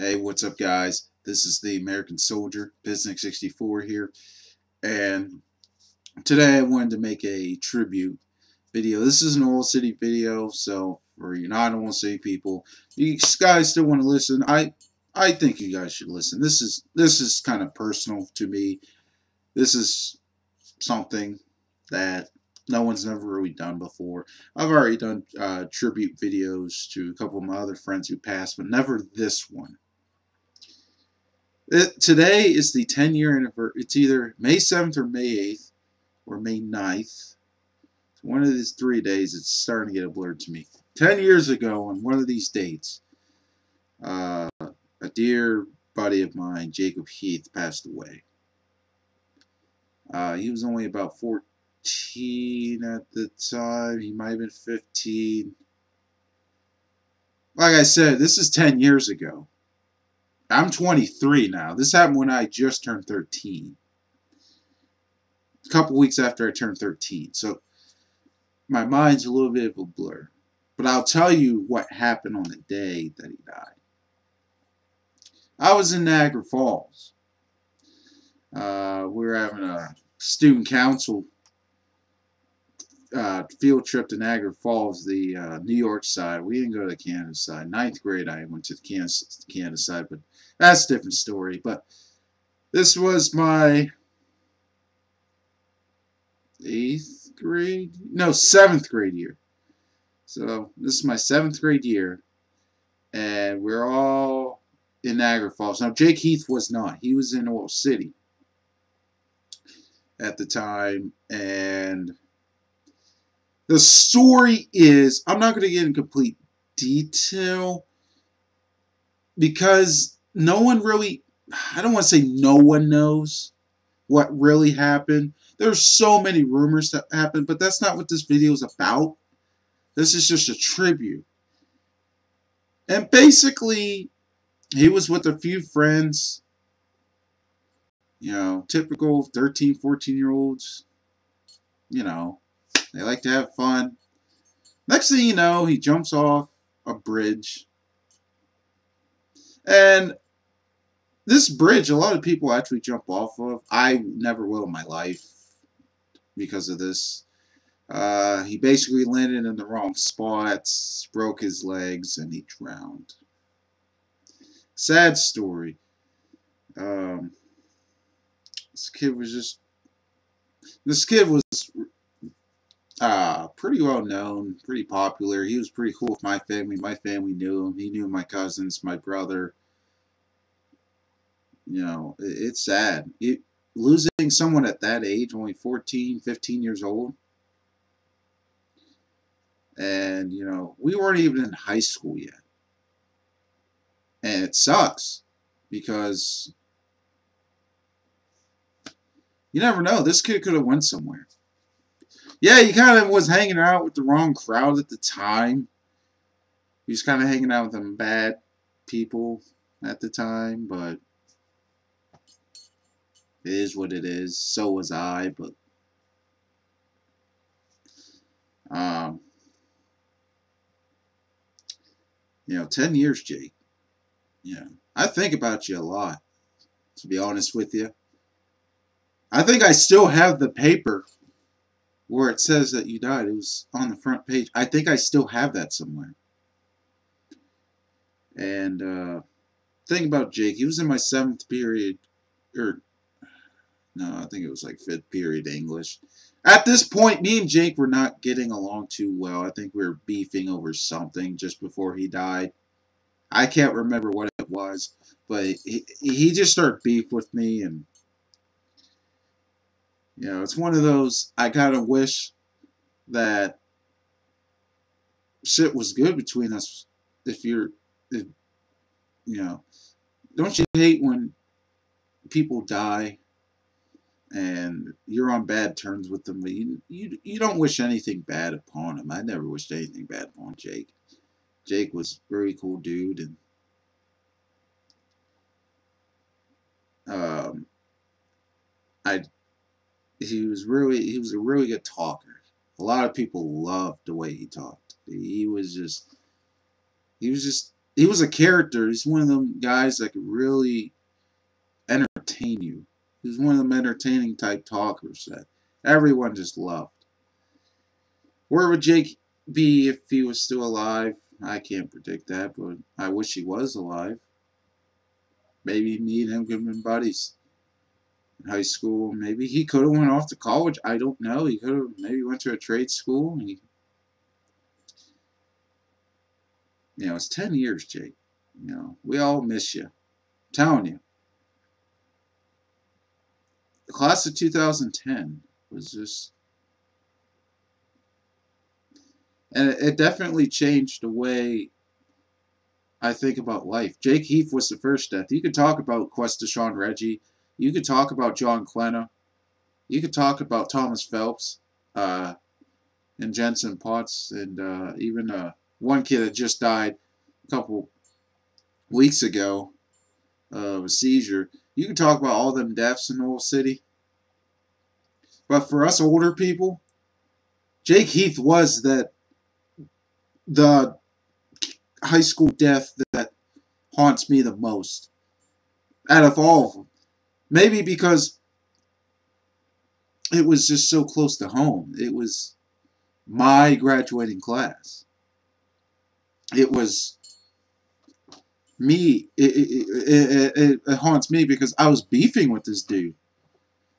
Hey, what's up, guys? This is the American Soldier, Biznick64 here, and today I wanted to make a tribute video. This is an Oil City video, so for you non-Oil City people, you guys still want to listen. I think you guys should listen. This is kind of personal to me. This is something that no one's never really done before. I've already done tribute videos to a couple of my other friends who passed, but never this one. Today is the 10-year anniversary. It's either May 7th or May 8th or May 9th. One of these 3 days, it's starting to get a blur to me. 10 years ago, on one of these dates, a dear buddy of mine, Jacob Heath, passed away. He was only about 14 at the time. He might have been 15. Like I said, this is 10 years ago. I'm 23 now. This happened when I just turned 13. A couple weeks after I turned 13. So my mind's a little bit of a blur. But I'll tell you what happened on the day that he died. I was in Niagara Falls. We were having a student council field trip to Niagara Falls, the New York side. We didn't go to the Canada side. Ninth grade, I went to the Canada side, but that's a different story. But this was my 7th grade year. So this is my 7th grade year, and we're all in Niagara Falls. Now, Jake Heath was not. He was in Oil City at the time, and the story is, I'm not going to get in complete detail because no one really, I don't want to say no one knows what really happened. There's so many rumors that happened, but that's not what this video is about. This is just a tribute. And basically, he was with a few friends, you know, typical 13, 14-year-olds, you know. They like to have fun. Next thing you know, he jumps off a bridge. And this bridge, a lot of people actually jump off of. I never will in my life because of this. He basically landed in the wrong spots, broke his legs, and he drowned. Sad story. This kid was pretty well known, pretty popular. He was pretty cool with my family. My family knew him. He knew my cousins, my brother. You know, it's sad. Losing someone at that age, only 14, 15 years old. And, you know, we weren't even in high school yet. And it sucks because you never know. This kid could have went somewhere. Yeah, he kind of was hanging out with the wrong crowd at the time. He was kind of hanging out with some bad people at the time, but it is what it is. So was I, but you know, 10 years, Jake. You know, I think about you a lot, to be honest with you. I think I still have the paper where it says that you died. It was on the front page. I think I still have that somewhere. And thing about Jake, he was in my 7th period, or no, I think it was like 5th period English. At this point, me and Jake were not getting along too well. I think we were beefing over something just before he died. I can't remember what it was, but he just started beef with me, and you know, it's one of those, I kind of wish that shit was good between us. If you know, don't you hate when people die and you're on bad terms with them, but you don't wish anything bad upon him. I never wished anything bad upon Jake. Jake was a very cool dude, and I he was a really good talker. A lot of people loved the way he talked. He was just he was a character. He's one of them guys that could really entertain you. He was one of them entertaining type talkers that everyone just loved. Where would Jake be if he was still alive? I can't predict that, but I wish he was alive. Maybe me and him could have been buddies in high school. Maybe he could have went off to college. I don't know. He could have maybe went to a trade school. It's 10 years, Jake. We all miss you. I'm telling you. The class of 2010 was just, and it definitely changed the way I think about life. Jake Heath was the first death. You could talk about Quest Sean Reggie. You could talk about John Clenna. You could talk about Thomas Phelps and Jensen Potts and even one kid that just died a couple weeks ago of a seizure. You could talk about all them deaths in the whole city. But for us older people, Jake Heath was the high school death that haunts me the most out of all of them. Maybe because it was just so close to home. It was my graduating class. It was me. It haunts me because I was beefing with this dude.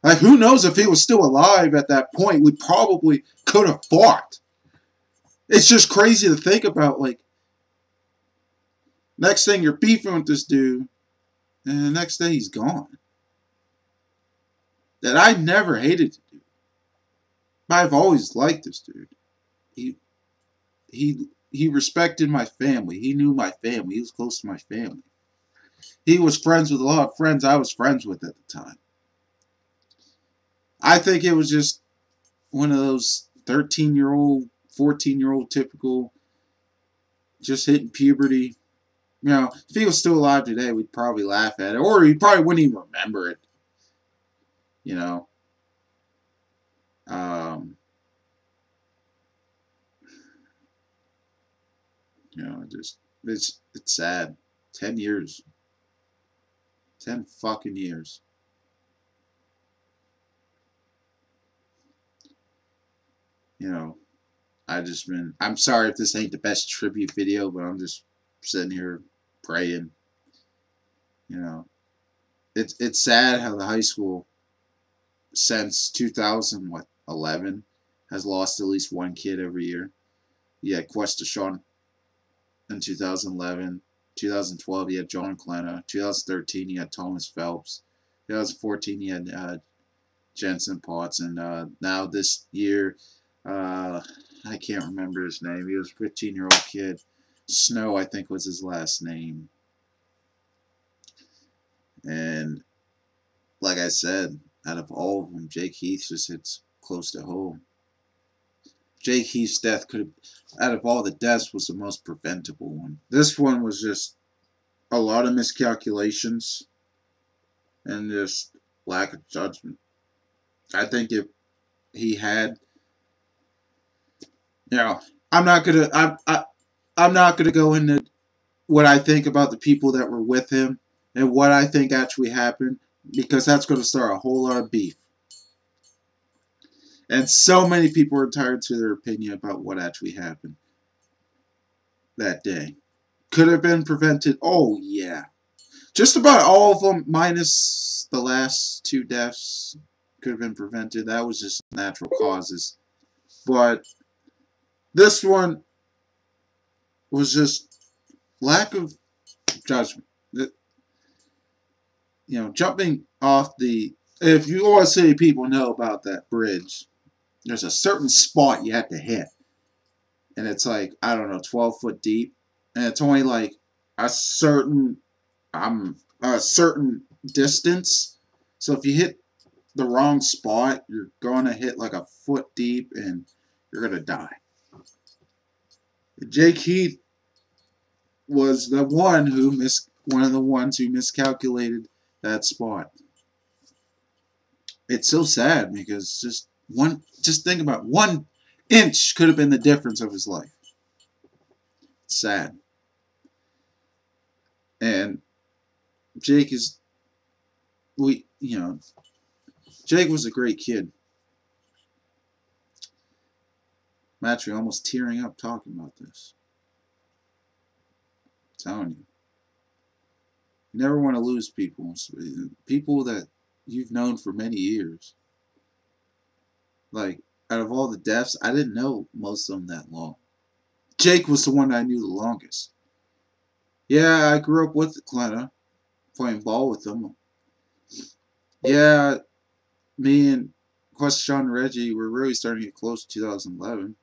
Like, who knows if he was still alive at that point? We probably could have fought. It's just crazy to think about. Like, next thing you're beefing with this dude, and the next day he's gone. That I never hated the dude. But I've always liked this dude. He respected my family. He knew my family. He was close to my family. He was friends with a lot of friends I was friends with at the time. I think it was just one of those 13-year-old, 14-year-old typical, just hitting puberty. If he was still alive today, we'd probably laugh at it. Or he probably wouldn't even remember it. It's sad. 10 years. 10 fucking years. I'm sorry if this ain't the best tribute video, but I'm just sitting here praying. It's sad how the high school since 2011 has lost at least one kid every year. You had Quest Sean in 2011. 2012, you had John Clenna. 2013, you had Thomas Phelps. 2014, you had Jensen Potts. And now this year, I can't remember his name. He was a 15-year-old kid. Snow, I think, was his last name. And like I said, out of all of them, Jake Heath just hits close to home. Jake Heath's death out of all the deaths, was the most preventable one. This one was just a lot of miscalculations and just lack of judgment. I think if he had, I'm not gonna go into what I think about the people that were with him and what I think actually happened, because that's going to start a whole lot of beef. And so many people are entitled to their opinion about what actually happened that day. Could have been prevented. Oh, yeah. Just about all of them, minus the last two deaths, could have been prevented. That was just natural causes. But this one was just lack of judgment. Jumping off the... If you Oil City people know about that bridge, there's a certain spot you have to hit. And it's like, I don't know, 12 foot deep. And it's only like a certain distance. So if you hit the wrong spot, you're going to hit like a foot deep and you're going to die. Jake Heath was one of the ones who miscalculated that spot. It's so sad because just think about 1 inch could have been the difference of his life. It's sad. Jake is, Jake was a great kid. I'm actually almost tearing up talking about this. I'm telling you. You never want to lose people. People that you've known for many years. Like, out of all the deaths, I didn't know most of them that long. Jake was the one I knew the longest. Yeah, I grew up with Clena, playing ball with them. Yeah, me and Question and Reggie were really starting to get close in 2011.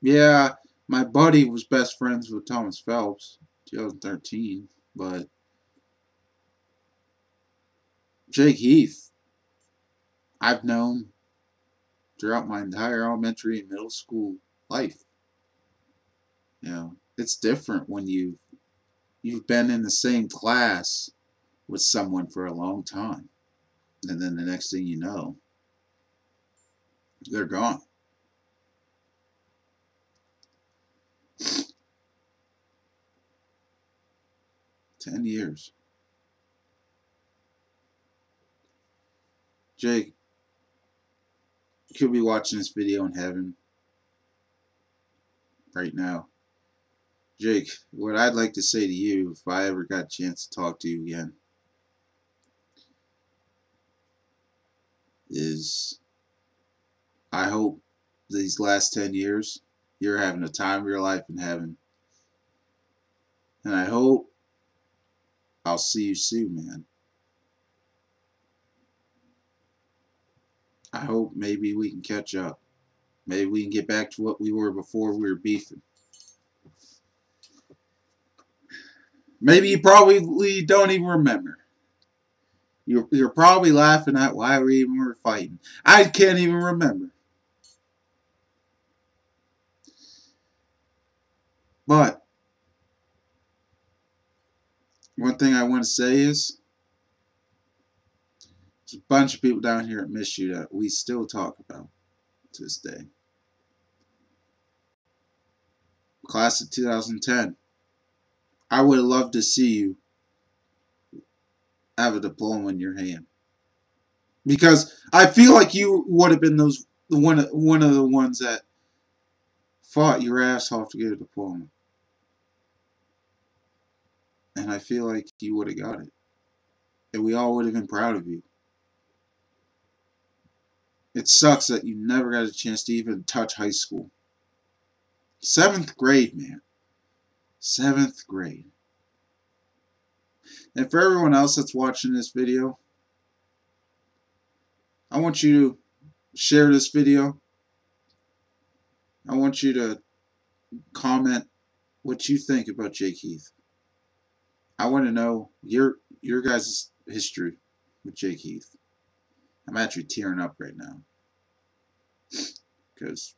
Yeah, my buddy was best friends with Thomas Phelps, 2013. But Jake Heath, I've known throughout my entire elementary and middle school life. It's different when you've been in the same class with someone for a long time, and then the next thing you know, they're gone. 10 years. Jake, you could be watching this video in heaven right now. Jake, what I'd like to say to you, if I ever got a chance to talk to you again, is I hope these last 10 years you're having the time of your life in heaven. And I hope I'll see you soon, man. I hope maybe we can catch up. Maybe we can get back to what we were before we were beefing. Maybe you probably don't even remember. You're probably laughing at why we even were fighting. I can't even remember. But one thing I want to say is there's a bunch of people down here that miss you that we still talk about to this day. Class of 2010. I would have loved to see you have a diploma in your hand. Because I feel like you would have been one of the ones that fought your ass off to get a diploma. And I feel like you would have got it. And we all would have been proud of you. It sucks that you never got a chance to even touch high school. 7th grade, man. 7th grade. And for everyone else that's watching this video, I want you to share this video. I want you to comment what you think about Jake Heath. I want to know your guys' history with Jake Heath. I'm actually tearing up right now. Because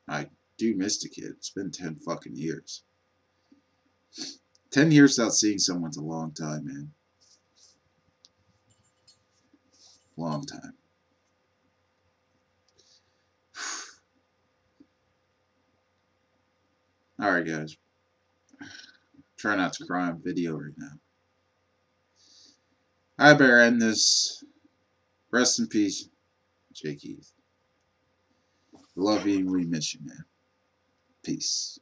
I do miss the kid. It's been 10 fucking years. 10 years without seeing someone's a long time, man. Long time. Alright, guys. Try not to cry on video right now. I better end this. Rest in peace, Jake Heath. Love you and we miss you, man. Peace.